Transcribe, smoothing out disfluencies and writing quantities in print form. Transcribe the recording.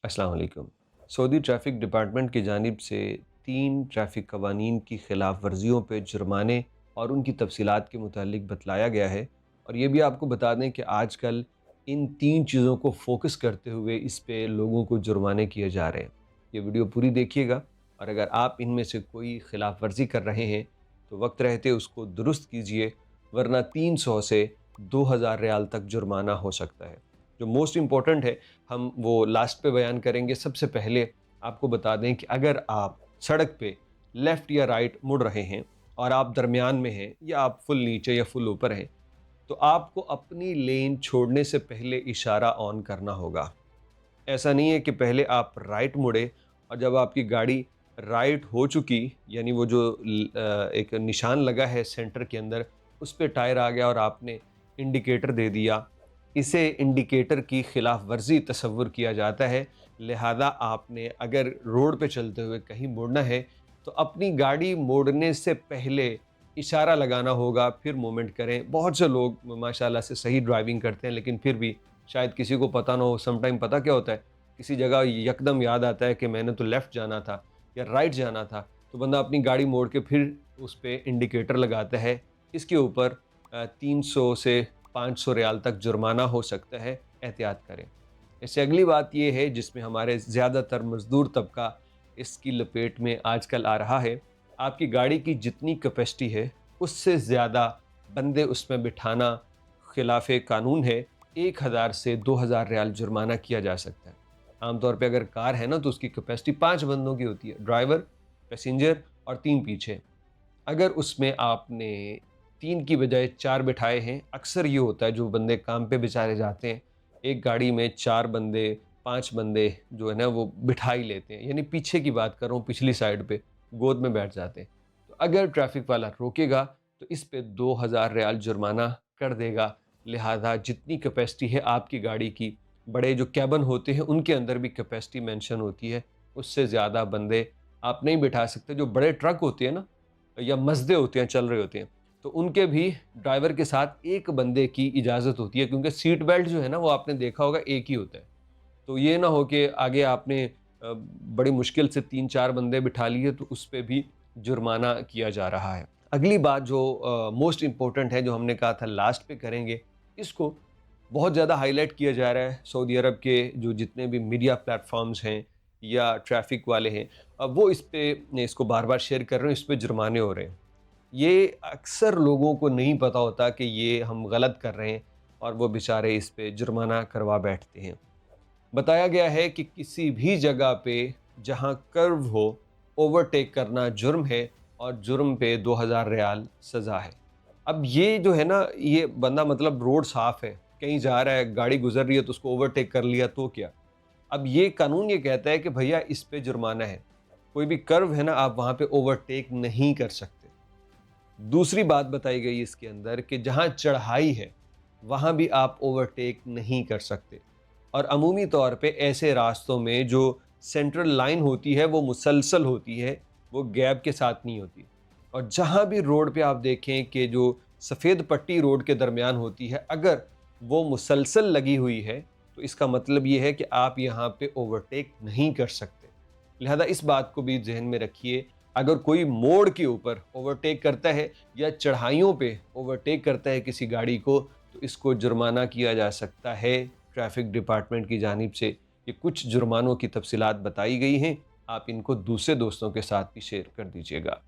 अस्सलाम वालेकुम। Saudi traffic department की जानिब से 3 ट्रैफ़िक कवानीन की ख़िलाफ़ वर्जियों पे जुर्माने और उनकी तफ़सीलात के मुतालिक बतलाया गया है। और ये भी आपको बता दें कि आजकल इन 3 चीज़ों को फ़ोकस करते हुए इस पे लोगों को जुर्माने किए जा रहे हैं। ये वीडियो पूरी देखिएगा और अगर आप इनमें से कोई ख़िलाफ़ वर्ज़ी कर रहे हैं तो वक्त रहते उसको दुरुस्त कीजिए, वरना 300 से 2000 रियाल तक जुर्माना हो सकता है। जो मोस्ट इम्पोर्टेंट है हम वो लास्ट पे बयान करेंगे। सबसे पहले आपको बता दें कि अगर आप सड़क पे लेफ़्ट या राइट मुड़ रहे हैं और आप दरमियान में हैं या आप फुल नीचे या फुल ऊपर हैं, तो आपको अपनी लेन छोड़ने से पहले इशारा ऑन करना होगा। ऐसा नहीं है कि पहले आप राइट मुड़े और जब आपकी गाड़ी राइट हो चुकी, यानी वो जो एक निशान लगा है सेंटर के अंदर, उस पे टायर आ गया और आपने इंडिकेटर दे दिया, इसे इंडिकेटर की खिलाफ वर्जी तस्वुर किया जाता है। लिहाजा आपने अगर रोड पे चलते हुए कहीं मुड़ना है तो अपनी गाड़ी मोड़ने से पहले इशारा लगाना होगा, फिर मूवमेंट करें। बहुत से लोग माशाल्लाह से सही ड्राइविंग करते हैं, लेकिन फिर भी शायद किसी को पता ना हो। सम टाइम पता क्या होता है, किसी जगह यकदम याद आता है कि मैंने तो लेफ़्ट जाना था या राइट जाना था, तो बंदा अपनी गाड़ी मोड़ के फिर उस पे इंडिकेटर लगाता है। इसके ऊपर 300 से 500 रियाल तक जुर्माना हो सकता है, एहतियात करें। इससे अगली बात ये है जिसमें हमारे ज़्यादातर मज़दूर तबका इसकी लपेट में आजकल आ रहा है। आपकी गाड़ी की जितनी कैपेसिटी है उससे ज़्यादा बंदे उसमें बिठाना खिलाफ़ कानून है। 1000 से 2000 रियाल जुर्माना किया जा सकता है। आमतौर पे अगर कार है ना तो उसकी कैपेसिटी 5 बंदों की होती है, ड्राइवर, पैसेंजर और 3 पीछे। अगर उसमें आपने 3 की बजाय 4 बिठाए हैं, अक्सर ये होता है जो बंदे काम पे बेचारे जाते हैं, एक गाड़ी में 4 बंदे, 5 बंदे जो है ना वो बिठा ही लेते हैं। यानी पीछे की बात कर रहा हूँ, पिछली साइड पे गोद में बैठ जाते हैं। तो अगर ट्रैफ़िक वाला रोकेगा तो इस पे 2000 रियाल जुर्माना कर देगा। लिहाज़ा जितनी कैपेसिटी है आपकी गाड़ी की, बड़े जो कैबिन होते हैं उनके अंदर भी कैपेसिटी मेंशन होती है, उससे ज़्यादा बंदे आप नहीं बिठा सकते। जो बड़े ट्रक होते हैं ना या मज़दे होते हैं, चल रहे होते हैं, तो उनके भी ड्राइवर के साथ एक बंदे की इजाज़त होती है, क्योंकि सीट बेल्ट जो है ना वो आपने देखा होगा एक ही होता है। तो ये ना हो कि आगे आपने बड़ी मुश्किल से 3-4 बंदे बिठा लिए तो उस पे भी जुर्माना किया जा रहा है। अगली बात जो मोस्ट इम्पोर्टेंट है, जो हमने कहा था लास्ट पे करेंगे, इसको बहुत ज़्यादा हाईलाइट किया जा रहा है। सऊदी अरब के जो जितने भी मीडिया प्लेटफ़ॉर्म्स हैं या ट्रैफ़िक वाले हैं, वो इस पे इसको बार-बार शेयर कर रहे हैं, इस पे जुर्माने हो रहे हैं। ये अक्सर लोगों को नहीं पता होता कि ये हम गलत कर रहे हैं और वो बेचारे इस पे जुर्माना करवा बैठते हैं। बताया गया है कि किसी भी जगह पे जहाँ कर्व हो, ओवरटेक करना जुर्म है और जुर्म पे 2000 रियाल सज़ा है। अब ये जो है ना, ये बंदा मतलब रोड साफ़ है, कहीं जा रहा है, गाड़ी गुज़र रही है तो उसको ओवरटेक कर लिया तो क्या? अब ये कानून ये कहता है कि भैया इस पे जुर्माना है। कोई भी कर्व है ना, आप वहाँ पे ओवरटेक नहीं कर सकते। दूसरी बात बताई गई इसके अंदर कि जहाँ चढ़ाई है, वहाँ भी आप ओवरटेक नहीं कर सकते। और अमूमी तौर पे ऐसे रास्तों में जो सेंट्रल लाइन होती है वो मुसलसल होती है, वो गैप के साथ नहीं होती। और जहाँ भी रोड पे आप देखें कि जो सफ़ेद पट्टी रोड के दरमियान होती है, अगर वो मुसलसल लगी हुई है, तो इसका मतलब ये है कि आप यहाँ पे ओवरटेक नहीं कर सकते। लिहाजा इस बात को भी ज़हन में रखिए। अगर कोई मोड़ के ऊपर ओवरटेक करता है या चढ़ाइयों पे ओवरटेक करता है किसी गाड़ी को, तो इसको जुर्माना किया जा सकता है ट्रैफ़िक डिपार्टमेंट की जानिब से। ये कुछ जुर्मानों की तफ़सीलात बताई गई हैं, आप इनको दूसरे दोस्तों के साथ भी शेयर कर दीजिएगा।